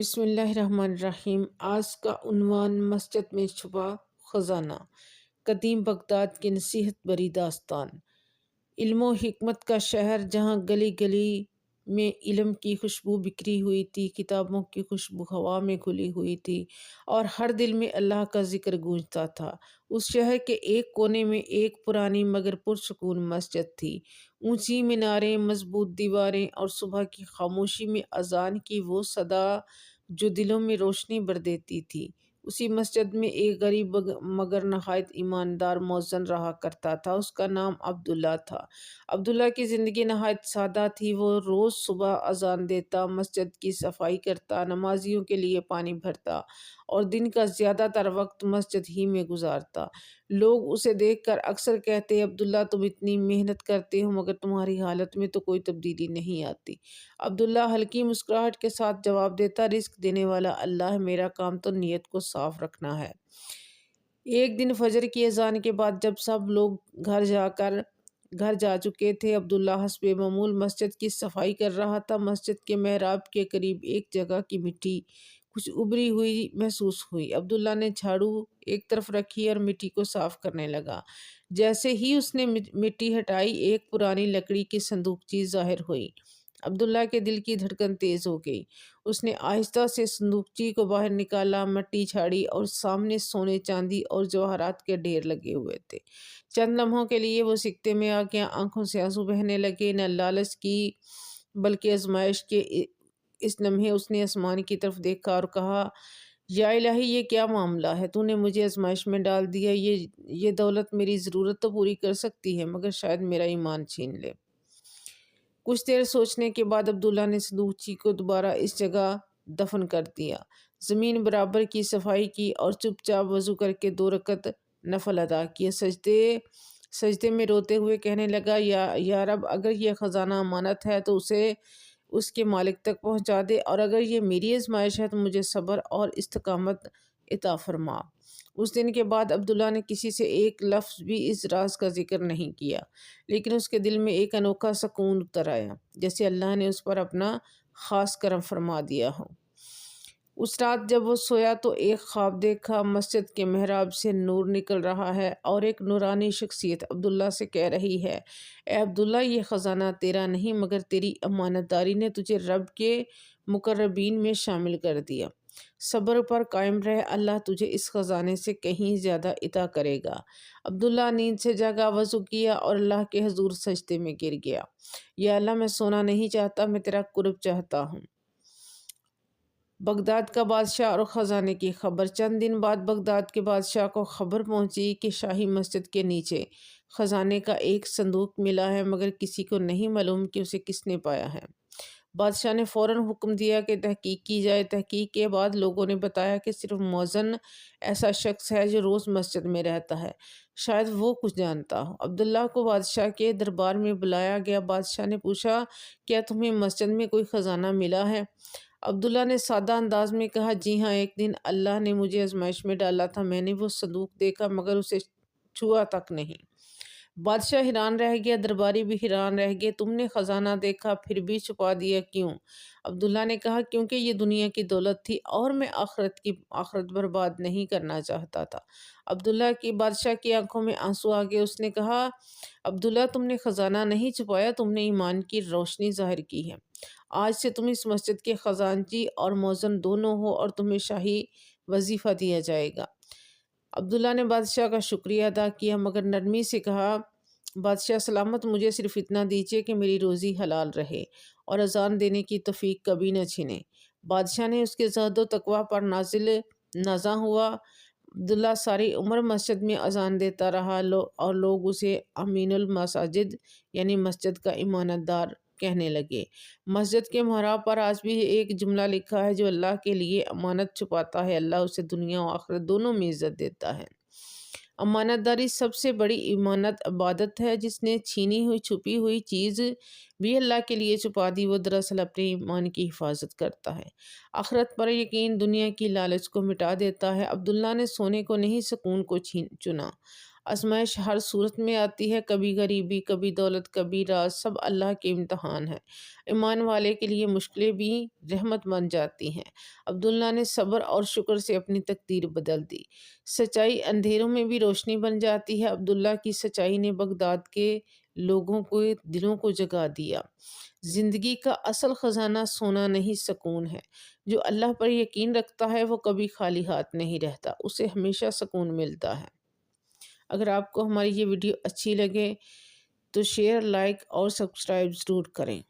بسم اللہ الرحمن الرحیم۔ آج کا عنوان مسجد میں چھپا خزانہ، قدیم بغداد کی نصیحت بری داستان۔ علم و حکمت کا شہر جہاں گلی گلی میں علم کی خوشبو بکھری ہوئی تھی، کتابوں کی خوشبو ہوا میں کھلی ہوئی تھی اور ہر دل میں اللہ کا ذکر گونجتا تھا، اس شہر کے ایک کونے میں ایک پرانی مگر پرسکون مسجد تھی۔ اونچی میناریں، مضبوط دیواریں اور صبح کی خاموشی میں اذان کی وہ صدا جو دلوں میں روشنی بھر دیتی تھی۔ اسی مسجد میں ایک غریب مگر نہایت ایماندار مؤذن رہا کرتا تھا۔ اس کا نام عبداللہ تھا۔ عبداللہ کی زندگی نہایت سادہ تھی۔ وہ روز صبح اذان دیتا، مسجد کی صفائی کرتا، نمازیوں کے لیے پانی بھرتا اور دن کا زیادہ تر وقت مسجد ہی میں گزارتا۔ لوگ اسے دیکھ کر اکثر کہتے، عبداللہ تم اتنی محنت کرتے ہو مگر تمہاری حالت میں تو کوئی تبدیلی نہیں آتی۔ عبداللہ ہلکی مسکراہٹ کے ساتھ جواب دیتا، رزق دینے والا اللہ ہے، میرا کام تو نیت کو صاف رکھنا ہے۔ ایک دن فجر کی اذان کے بعد جب سب لوگ گھر جا چکے تھے، عبداللہ حسب معمول مسجد کی صفائی کر رہا تھا۔ مسجد کے محراب کے قریب ایک جگہ کی مٹی کچھ ابری ہوئی محسوس ہوئی۔ عبداللہ نے جھاڑو ایک طرف رکھی اور مٹی کو صاف کرنے لگا۔ جیسے ہی اس نے مٹی ہٹائی، ایک پرانی لکڑی کی صندوقچی ظاہر ہوئی۔ عبداللہ کے دل کی دھڑکن تیز ہو گئی۔ اس نے آہستہ سے صندوقچی کو باہر نکالا، مٹی جھاڑی اور سامنے سونے چاندی اور جواہرات کے ڈھیر لگے ہوئے تھے۔ چند لمحوں کے لیے وہ سکتے میں آ گیا، آنکھوں سے آنسو بہنے لگے۔ نہ لالچ کی بلکہ آزمائش کے اس لمحے اس نے آسمان کی طرف دیکھا اور کہا، یا الہی، یہ کیا معاملہ ہے؟ تو نے مجھے آزمائش میں ڈال دیا۔ یہ دولت میری ضرورت تو پوری کر سکتی ہے مگر شاید میرا ایمان چھین لے۔ کچھ دیر سوچنے کے بعد عبداللہ نے صندوقچی کو دوبارہ اس جگہ دفن کر دیا، زمین برابر کی، صفائی کی اور چپ چاپ وضو کر کے 2 رکعت نفل ادا کیے۔ سجدے میں روتے ہوئے کہنے لگا، یا رب، اگر یہ خزانہ امانت ہے تو اسے اس کے مالک تک پہنچا دے، اور اگر یہ میری آزمائش ہے تو مجھے صبر اور استقامت عطا فرما۔ اس دن کے بعد عبداللہ نے کسی سے ایک لفظ بھی اس راز کا ذکر نہیں کیا، لیکن اس کے دل میں ایک انوکھا سکون اتر آیا، جیسے اللہ نے اس پر اپنا خاص کرم فرما دیا ہو۔ اس رات جب وہ سویا تو ایک خواب دیکھا۔ مسجد کے محراب سے نور نکل رہا ہے اور ایک نورانی شخصیت عبداللہ سے کہہ رہی ہے، اے عبداللہ، یہ خزانہ تیرا نہیں مگر تیری امانت داری نے تجھے رب کے مقربین میں شامل کر دیا۔ صبر پر قائم رہ، اللہ تجھے اس خزانے سے کہیں زیادہ عطا کرے گا۔ عبداللہ نیند سے جاگا، وضو کیا اور اللہ کے حضور سجدے میں گر گیا۔ یا اللہ، میں سونا نہیں چاہتا، میں تیرا قرب چاہتا ہوں۔ بغداد کا بادشاہ اور خزانے کی خبر۔ چند دن بعد بغداد کے بادشاہ کو خبر پہنچی کہ شاہی مسجد کے نیچے خزانے کا ایک صندوق ملا ہے، مگر کسی کو نہیں معلوم کہ اسے کس نے پایا ہے۔ بادشاہ نے فوراً حکم دیا کہ تحقیق کی جائے۔ تحقیق کے بعد لوگوں نے بتایا کہ صرف مؤذن ایسا شخص ہے جو روز مسجد میں رہتا ہے، شاید وہ کچھ جانتا ہو۔ عبداللہ کو بادشاہ کے دربار میں بلایا گیا۔ بادشاہ نے پوچھا، کیا تمہیں مسجد میں کوئی خزانہ ملا ہے؟ عبداللہ نے سادہ انداز میں کہا، جی ہاں، ایک دن اللہ نے مجھے آزمائش میں ڈالا تھا، میں نے وہ صندوق دیکھا مگر اسے چھوا تک نہیں۔ بادشاہ حیران رہ گیا، درباری بھی حیران رہ گئے۔ تم نے خزانہ دیکھا پھر بھی چھپا دیا کیوں؟ عبداللہ نے کہا، کیونکہ یہ دنیا کی دولت تھی اور میں آخرت برباد نہیں کرنا چاہتا تھا۔ عبداللہ کی بادشاہ کی آنکھوں میں آنسو آ گئے۔ اس نے کہا، عبداللہ، تم نے خزانہ نہیں چھپایا، تم نے ایمان کی روشنی ظاہر کی ہے۔ آج سے تم اس مسجد کے خزانچی اور مؤذن دونوں ہو اور تمہیں شاہی وظیفہ دیا جائے گا۔ عبداللہ نے بادشاہ کا شکریہ ادا کیا مگر نرمی سے کہا، بادشاہ سلامت، مجھے صرف اتنا دیجیے کہ میری روزی حلال رہے اور اذان دینے کی توفیق کبھی نہ چھنے۔ بادشاہ نے اس کے زہد و تقویٰ پر نازاں ہوا۔ عبداللہ ساری عمر مسجد میں اذان دیتا رہا اور لوگ اسے امین المساجد یعنی مسجد کا امانت دار کہنے لگے۔ مسجد کے محراب پر آج بھی ایک جملہ لکھا ہے، جو اللہ کے لیے امانت چھپاتا ہے اللہ اسے دنیا و آخرت دونوں میں عزت دیتا ہے۔ امانت داری سب سے بڑی امانت عبادت ہے۔ جس نے چھینی ہوئی چھپی ہوئی چیز بھی اللہ کے لیے چھپا دی، وہ دراصل اپنے ایمان کی حفاظت کرتا ہے۔ آخرت پر یقین دنیا کی لالچ کو مٹا دیتا ہے۔ عبداللہ نے سونے کو نہیں، سکون کو چنا۔ آزمائش ہر صورت میں آتی ہے، کبھی غریبی، کبھی دولت، کبھی راز، سب اللہ کے امتحان ہے۔ ایمان والے کے لیے مشکلیں بھی رحمت بن جاتی ہیں۔ عبداللہ نے صبر اور شکر سے اپنی تقدیر بدل دی۔ سچائی اندھیروں میں بھی روشنی بن جاتی ہے۔ عبداللہ کی سچائی نے بغداد کے لوگوں کو دلوں کو جگا دیا۔ زندگی کا اصل خزانہ سونا نہیں، سکون ہے۔ جو اللہ پر یقین رکھتا ہے وہ کبھی خالی ہاتھ نہیں رہتا، اسے ہمیشہ سکون ملتا ہے۔ اگر آپ کو ہماری یہ ویڈیو اچھی لگے تو شیئر، لائک اور سبسکرائب ضرور کریں۔